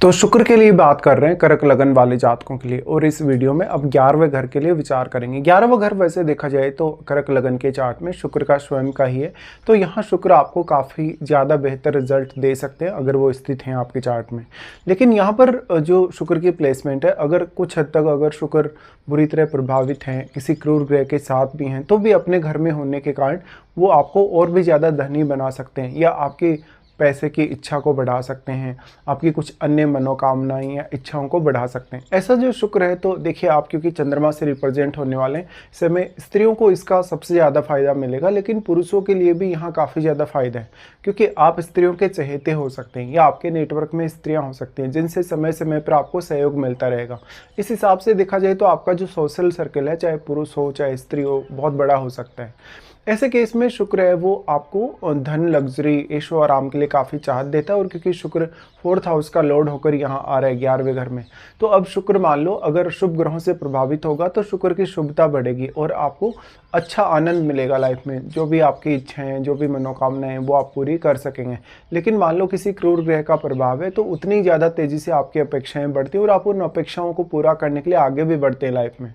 तो शुक्र के लिए बात कर रहे हैं कर्क लगन वाले जातकों के लिए, और इस वीडियो में अब 11वें घर के लिए विचार करेंगे। 11वां घर वैसे देखा जाए तो कर्क लगन के चार्ट में शुक्र का स्वयं का ही है, तो यहाँ शुक्र आपको काफ़ी ज़्यादा बेहतर रिजल्ट दे सकते हैं अगर वो स्थित हैं आपके चार्ट में। लेकिन यहाँ पर जो शुक्र की प्लेसमेंट है, अगर कुछ हद तक अगर शुक्र बुरी तरह प्रभावित हैं, किसी क्रूर ग्रह के साथ भी हैं, तो भी अपने घर में होने के कारण वो आपको और भी ज़्यादा धनी बना सकते हैं, या आपकी पैसे की इच्छा को बढ़ा सकते हैं, आपकी कुछ अन्य मनोकामनाएं या इच्छाओं को बढ़ा सकते हैं। ऐसा जो शुक्र है, तो देखिए आप क्योंकि चंद्रमा से रिप्रेजेंट होने वाले हैं, इसमें स्त्रियों को इसका सबसे ज़्यादा फायदा मिलेगा, लेकिन पुरुषों के लिए भी यहाँ काफ़ी ज़्यादा फायदा है, क्योंकि आप स्त्रियों के चहेते हो सकते हैं, या आपके नेटवर्क में स्त्रियाँ हो सकती हैं जिनसे समय समय पर आपको सहयोग मिलता रहेगा। इस हिसाब से देखा जाए तो आपका जो सोशल सर्कल है, चाहे पुरुष हो चाहे स्त्री हो, बहुत बड़ा हो सकता है। ऐसे केस में शुक्र है वो आपको धन, लग्जरी, ऐशो आराम के लिए काफ़ी चाहत देता है, और क्योंकि शुक्र 4th हाउस का लॉर्ड होकर यहाँ आ रहा है 11वें घर में, तो अब शुक्र मान लो अगर शुभ ग्रहों से प्रभावित होगा तो शुक्र की शुभता बढ़ेगी और आपको अच्छा आनंद मिलेगा लाइफ में। जो भी आपकी इच्छाएं, जो भी मनोकामनाएं हैं, वो आप पूरी कर सकेंगे। लेकिन मान लो किसी क्रूर ग्रह का प्रभाव है, तो उतनी ज़्यादा तेज़ी से आपकी अपेक्षाएं बढ़ती हैं और आप उन अपेक्षाओं को पूरा करने के लिए आगे भी बढ़ते हैं लाइफ में।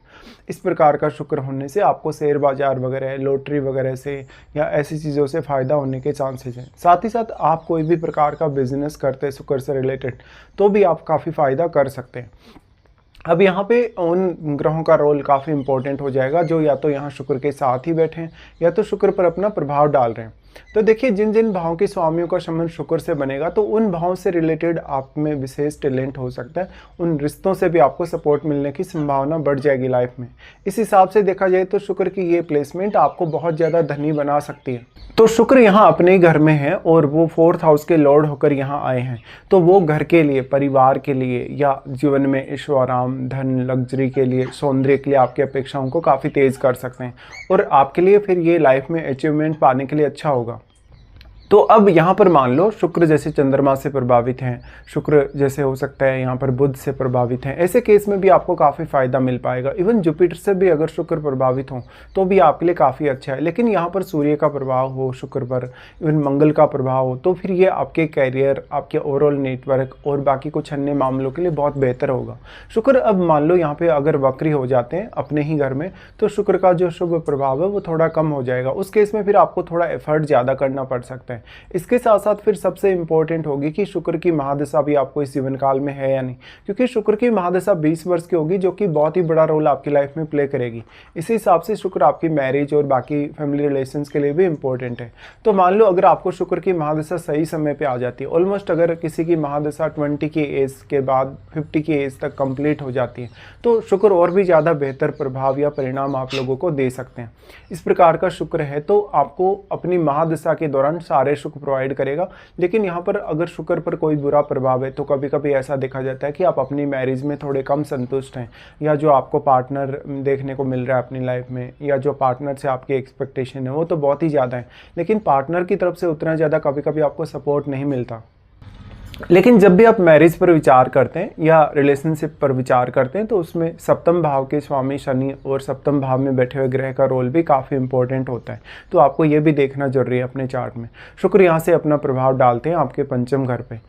इस प्रकार का शुक्र होने से आपको शेयर बाजार वगैरह, लॉटरी वगैरह से या ऐसी चीज़ों से फ़ायदा होने के चांसेस हैं। साथ ही साथ आप कोई भी प्रकार का बिजनेस करते हैं शुक्र से रिलेटेड, तो भी आप काफ़ी फ़ायदा कर सकते हैं। अब यहाँ पे उन ग्रहों का रोल काफ़ी इंपॉर्टेंट हो जाएगा जो या तो यहाँ शुक्र के साथ ही बैठे हैं या तो शुक्र पर अपना प्रभाव डाल रहे हैं। तो देखिए, जिन जिन भावों के स्वामियों का संबंध शुक्र से बनेगा, तो उन भावों से रिलेटेड आप में विशेष टैलेंट हो सकता है, उन रिश्तों से भी आपको सपोर्ट मिलने की संभावना बढ़ जाएगी लाइफ में। इस हिसाब से देखा जाए तो शुक्र की ये प्लेसमेंट आपको बहुत ज़्यादा धनी बना सकती है। तो शुक्र यहाँ अपने ही घर में है और वो 4th हाउस के लॉर्ड होकर यहाँ आए हैं, तो वो घर के लिए, परिवार के लिए, या जीवन में ऐशो आराम, धन, लग्जरी के लिए, सौंदर्य के लिए आपकी अपेक्षाओं को काफ़ी तेज़ कर सकते हैं, और आपके लिए फिर ये लाइफ में अचीवमेंट पाने के लिए अच्छा होगा। तो अब यहाँ पर मान लो शुक्र जैसे चंद्रमा से प्रभावित हैं, शुक्र जैसे हो सकता है यहाँ पर बुध से प्रभावित हैं, ऐसे केस में भी आपको काफ़ी फ़ायदा मिल पाएगा। इवन जुपिटर से भी अगर शुक्र प्रभावित हो तो भी आपके लिए काफ़ी अच्छा है। लेकिन यहाँ पर सूर्य का प्रभाव हो शुक्र पर, इवन मंगल का प्रभाव हो, तो फिर ये आपके कैरियर, आपके ओवरऑल नेटवर्क और बाकी कुछ अन्य मामलों के लिए बहुत बेहतर होगा। शुक्र अब मान लो यहाँ पर अगर वक्री हो जाते हैं अपने ही घर में, तो शुक्र का जो शुभ प्रभाव है वो थोड़ा कम हो जाएगा। उस केस में फिर आपको थोड़ा एफर्ट ज़्यादा करना पड़ सकता है। इसके साथ साथ फिर सबसे इंपॉर्टेंट होगी कि शुक्र की महादशा भी आपको इस जीवन काल में है या नहीं, क्योंकि शुक्र की महादशा 20 वर्ष की होगी, जो कि बहुत ही बड़ा रोल आपकी लाइफ में प्ले करेगी। इसी हिसाब से शुक्र आपकी मैरिज और बाकी फैमिली रिलेशंस के लिए भी इंपॉर्टेंट है। तो मान लो अगर आपको शुक्र की महादशा सही समय पर आ जाती है, ऑलमोस्ट अगर किसी की महादशा 20 की एज के बाद 50 की एज तक कंप्लीट हो जाती है, तो शुक्र और भी ज़्यादा बेहतर प्रभाव या परिणाम आप लोगों को दे सकते हैं। इस प्रकार का शुक्र है, तो आपको अपनी महादशा के दौरान सारे सुख प्रोवाइड करेगा। लेकिन यहाँ पर अगर शुक्र पर कोई बुरा प्रभाव है, तो कभी कभी ऐसा देखा जाता है कि आप अपनी मैरिज में थोड़े कम संतुष्ट हैं, या जो आपको पार्टनर देखने को मिल रहा है अपनी लाइफ में, या जो पार्टनर से आपकी एक्सपेक्टेशन है वो तो बहुत ही ज़्यादा है, लेकिन पार्टनर की तरफ से उतना ज़्यादा कभी कभी आपको सपोर्ट नहीं मिलता। लेकिन जब भी आप मैरिज पर विचार करते हैं या रिलेशनशिप पर विचार करते हैं, तो उसमें सप्तम भाव के स्वामी शनि और सप्तम भाव में बैठे हुए ग्रह का रोल भी काफ़ी इंपॉर्टेंट होता है। तो आपको ये भी देखना जरूरी है अपने चार्ट में। शुक्र यहाँ से अपना प्रभाव डालते हैं आपके पंचम घर पे।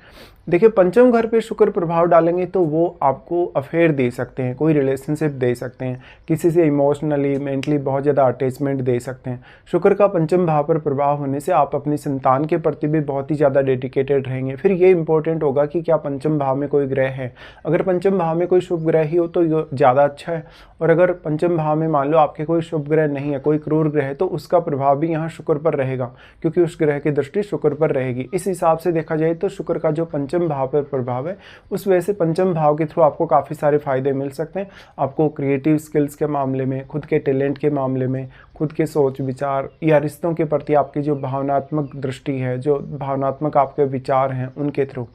देखिए, पंचम घर पे शुक्र प्रभाव डालेंगे तो वो आपको अफेयर दे सकते हैं, कोई रिलेशनशिप दे सकते हैं, किसी से इमोशनली, मेंटली बहुत ज़्यादा अटैचमेंट दे सकते हैं। शुक्र का पंचम भाव पर प्रभाव होने से आप अपनी संतान के प्रति भी बहुत ही ज़्यादा डेडिकेटेड रहेंगे। फिर ये इंपॉर्टेंट होगा कि क्या पंचम भाव में कोई ग्रह है। अगर पंचम भाव में कोई शुभ ग्रह ही हो तो ज़्यादा अच्छा है, और अगर पंचम भाव में मान लो आपके कोई शुभ ग्रह नहीं है, कोई क्रूर ग्रह है, तो उसका प्रभाव भी यहाँ शुक्र पर रहेगा, क्योंकि उस ग्रह की दृष्टि शुक्र पर रहेगी। इस हिसाब से देखा जाए तो शुक्र का जो पंचम भाव पर प्रभाव है, उस वजह से पंचम भाव के थ्रू आपको काफ़ी सारे फायदे मिल सकते हैं। आपको क्रिएटिव स्किल्स के मामले में, खुद के टैलेंट के मामले में, खुद के सोच विचार या रिश्तों के प्रति आपकी जो भावनात्मक दृष्टि है, जो भावनात्मक आपके विचार हैं, उनके थ्रू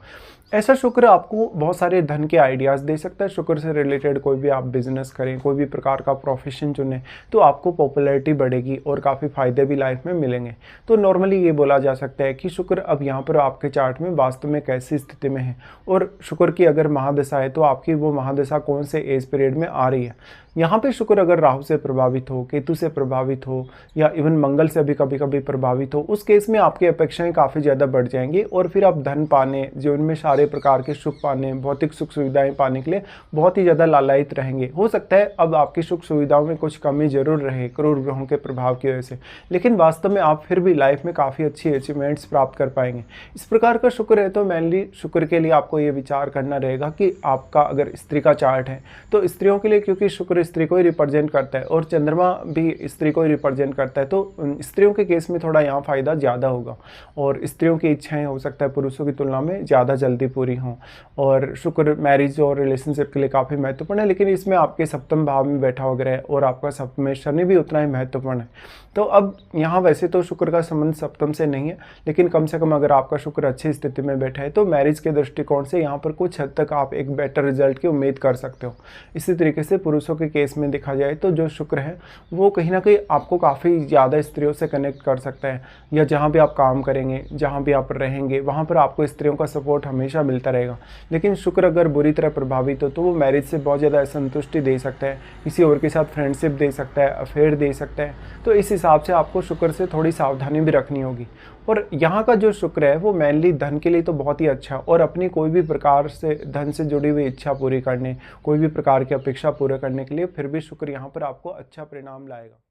ऐसा शुक्र आपको बहुत सारे धन के आइडियाज़ दे सकता है। शुक्र से रिलेटेड कोई भी आप बिजनेस करें, कोई भी प्रकार का प्रोफेशन चुनें, तो आपको पॉपुलैरिटी बढ़ेगी और काफ़ी फ़ायदे भी लाइफ में मिलेंगे। तो नॉर्मली ये बोला जा सकता है कि शुक्र अब यहाँ पर आपके चार्ट में वास्तव में कैसी स्थिति में है, और शुक्र की अगर महादशा है तो आपकी वो महादशा कौन से एज पीरियड में आ रही है। यहाँ पे शुक्र अगर राहु से प्रभावित हो, केतु से प्रभावित हो या इवन मंगल से भी कभी कभी प्रभावित हो, उस केस में आपकी अपेक्षाएं काफ़ी ज़्यादा बढ़ जाएंगी और फिर आप धन पाने, जीवन में सारे प्रकार के सुख पाने, भौतिक सुख सुविधाएं पाने के लिए बहुत ही ज़्यादा लालायित रहेंगे। हो सकता है अब आपकी सुख सुविधाओं में कुछ कमी जरूर रहे क्रूर ग्रहों के प्रभाव की वजह से, लेकिन वास्तव में आप फिर भी लाइफ में काफ़ी अच्छी अचीवमेंट्स प्राप्त कर पाएंगे। इस प्रकार का शुक्र है तो मेनली शुक्र के लिए आपको ये विचार करना रहेगा कि आपका अगर स्त्री का चार्ट है तो स्त्रियों के लिए, क्योंकि शुक्र स्त्री को ही रिप्रेजेंट करता है और चंद्रमा भी स्त्री को ही रिप्रेजेंट करता है, तो स्त्रियों के केस में थोड़ा यहाँ फायदा ज़्यादा होगा और स्त्रियों की इच्छाएं हो सकता है पुरुषों की तुलना में ज़्यादा जल्दी पूरी हों। और शुक्र मैरिज और रिलेशनशिप के लिए काफ़ी महत्वपूर्ण है, लेकिन इसमें आपके सप्तम भाव में बैठा हुआ ग्रह और आपका सप्तम में शनि भी उतना ही महत्वपूर्ण है। तो अब यहाँ वैसे तो शुक्र का संबंध सप्तम से नहीं है, लेकिन कम से कम अगर आपका शुक्र अच्छी स्थिति में बैठा है तो मैरिज के दृष्टिकोण से यहाँ पर कुछ हद तक आप एक बेटर रिजल्ट की उम्मीद कर सकते हो। इसी तरीके से पुरुषों के केस में देखा जाए तो जो शुक्र है वो कहीं ना कहीं आपको काफ़ी ज़्यादा स्त्रियों से कनेक्ट कर सकता है, या जहाँ भी आप काम करेंगे, जहाँ भी आप रहेंगे, वहाँ पर आपको स्त्रियों का सपोर्ट हमेशा मिलता रहेगा। लेकिन शुक्र अगर बुरी तरह प्रभावित हो तो वो मैरिज से बहुत ज़्यादा असंतुष्टि दे सकता है, किसी और के साथ फ्रेंडशिप दे सकता है, अफेयर दे सकता है। तो इस हिसाब से आपको शुक्र से थोड़ी सावधानी भी रखनी होगी। और यहाँ का जो शुक्र है वो मेनली धन के लिए तो बहुत ही अच्छा, और अपनी कोई भी प्रकार से धन से जुड़ी हुई इच्छा पूरी करने, कोई भी प्रकार की अपेक्षा पूरे करने के लिए फिर भी शुक्र यहाँ पर आपको अच्छा परिणाम लाएगा।